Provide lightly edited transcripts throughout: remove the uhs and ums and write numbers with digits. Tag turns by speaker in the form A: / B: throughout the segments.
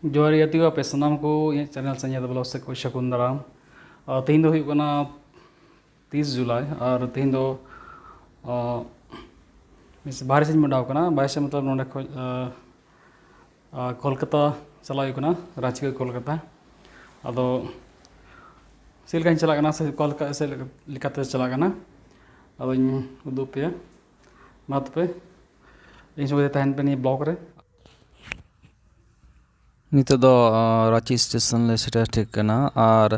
A: जोहार ᱜᱮ ᱟᱯᱮ ᱥᱟᱱᱟᱢ ᱠᱚ ᱤᱧᱟᱹᱜ ᱪᱮᱱᱮᱞ ᱥᱮ ᱧᱮᱞ ᱵᱞᱚᱜ ᱥᱮᱫ ᱠᱚ ᱥᱟᱹᱜᱩᱱ ᱫᱟᱨᱟᱢ ᱛᱮᱦᱮᱧ ᱫᱚ ᱦᱩᱭᱩᱜ ᱠᱟᱱᱟ 30 ᱡᱩᱞᱟᱭ ᱟᱨ ᱛᱮᱦᱮᱧ ᱫᱚ ᱵᱟᱦᱨᱮ ᱥᱮᱫ ᱤᱧ ᱢᱚᱰᱟᱣ ᱠᱟᱱᱟ ᱵᱟᱦᱨᱮ ᱥᱮᱫ ᱢᱚᱛᱞᱚᱵ ᱱᱚᱸᱰᱮ ᱠᱷᱚᱡ ᱠᱳᱞᱠᱟᱛᱟ ᱪᱟᱞᱟᱜ ᱦᱩᱭᱩᱜ ᱠᱟᱱᱟ ᱨᱟᱸᱪᱤ ᱠᱷᱚᱡ ᱠᱳᱞᱠᱟᱛᱟ ᱟᱫᱚ ᱪᱮᱫ ᱞᱮᱠᱟᱧ ᱪᱟᱞᱟᱜ ᱠᱟᱱᱟ ᱥᱮ ᱚᱠᱟ ᱞᱮᱠᱟ ᱥᱮ ᱞᱮᱠᱟᱛᱮ ᱪᱟᱞᱟᱜ ᱠᱟᱱᱟ ᱟᱫᱚᱧ ᱩᱫᱩᱜ ᱯᱮᱭᱟ ᱢᱟ ᱛᱚᱵᱮ ᱤᱧ ᱥᱚᱸᱜᱮ ᱛᱟᱦᱮᱱ ᱯᱮ ᱱᱤᱭᱟᱹ ᱵᱞᱚᱜ ᱨᱮ ᱱᱤᱛᱚᱜ ᱫᱚ ᱨᱟᱸᱪᱤ ᱥᱴᱮᱥᱚᱱ ᱞᱮ ᱥᱮᱴᱮᱨ ᱴᱷᱤᱠ ᱠᱟᱱᱟ ᱟᱨ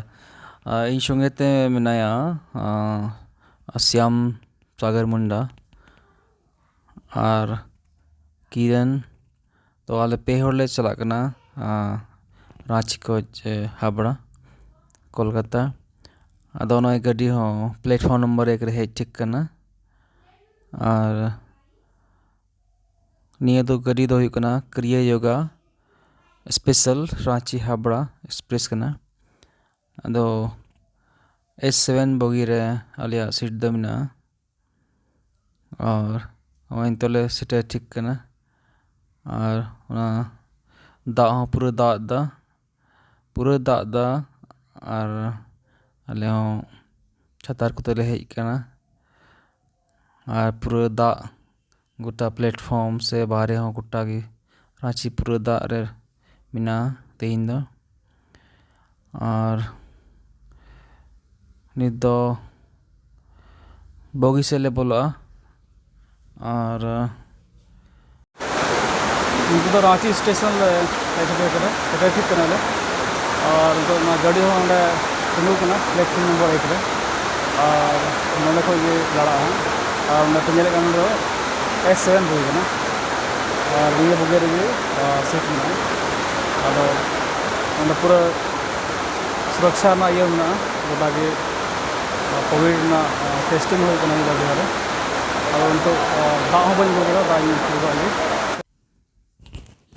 A: ᱤᱧ ᱥᱚᱸᱜᱮ ᱛᱮ ᱢᱮᱱᱟᱭᱟ ᱥᱭᱟᱢ ᱥᱟᱜᱚᱨ ᱢᱩᱱᱰᱟ ᱟᱨ ᱠᱤᱨᱚᱱ तो आले पे हड़ले चला कना रांची खोज हाबड़ा कोलकाता अदो नय गाड़ी हो प्लेटफॉर्म नंबर 1 रे हेज ठीक कना और निया दो गाड़ी दो हुई कना क्रिया योगा स्पेशल रांची हाबड़ा एक्सप्रेस कना अदो S7 बोगी रे आलिया सीट दमना और वहीं तले सीट ठीक कना और दाग हूँ पूरा दाग दा और आले हूँ छतार को तले हेज कना और पूरा दाग गोटा प्लेटफॉर्म से बाहर हूँ गोटा की रांची पूरा दाग रे मिना तेहिन दो और नित दो बोगी से ले बोला और नित दो रांची स्टेशन ले सेटर ठीक करना ले और तो ना गाड़ी हो ना तिंगु कना प्लेटफॉर्म नंबर 1 रे और नोले को ये लड़ा है और ना तो ñele kan do S7 bogie कना और ये बोगे रे सीट में आदो ना पूरा सुरक्षा ना ये ना गोटा के कोविड ना टेस्टिंग हो कना ये जगह रे और उनको दाग हो बन बोगे दाग ये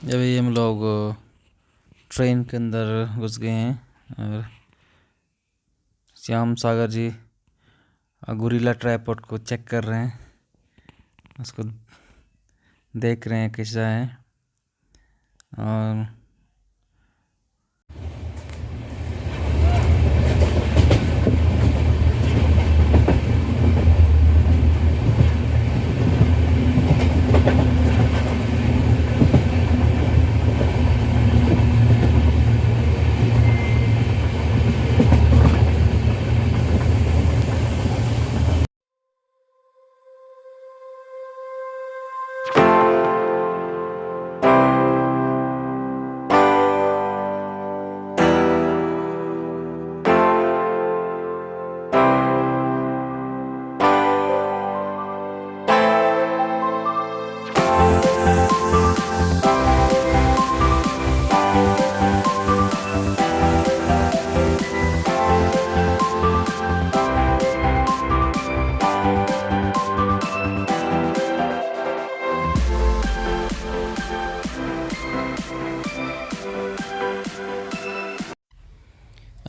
A: जब हम लोग ट्रेन के अंदर घुस गए हैं और श्याम सागर जी गुरिल्ला ट्राइपॉड को चेक कर रहे हैं उसको देख रहे हैं कैसा है और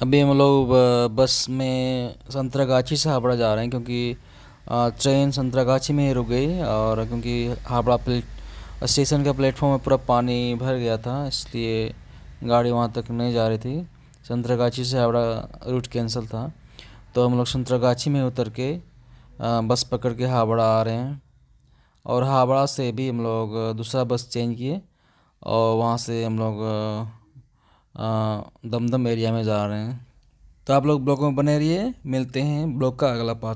A: अभी हम लोग बस में संतरागाछी से हावड़ा जा रहे हैं क्योंकि ट्रेन संतरागाछी में ही रुक गई और क्योंकि हावड़ा स्टेशन का प्लेटफॉर्म में पूरा पानी भर गया था इसलिए गाड़ी वहाँ तक नहीं जा रही थी संतरागाछी से हावड़ा रूट कैंसिल था तो हम लोग संतरागाछी में उतर के बस पकड़ के हावड़ा आ रहे हैं और हावड़ा से भी हम लोग दूसरा बस चेंज किए और वहाँ से हम लोग दमदम एरिया में जा रहे हैं तो आप लोग ब्लॉग में बने रहिए मिलते हैं ब्लॉग का अगला पार्ट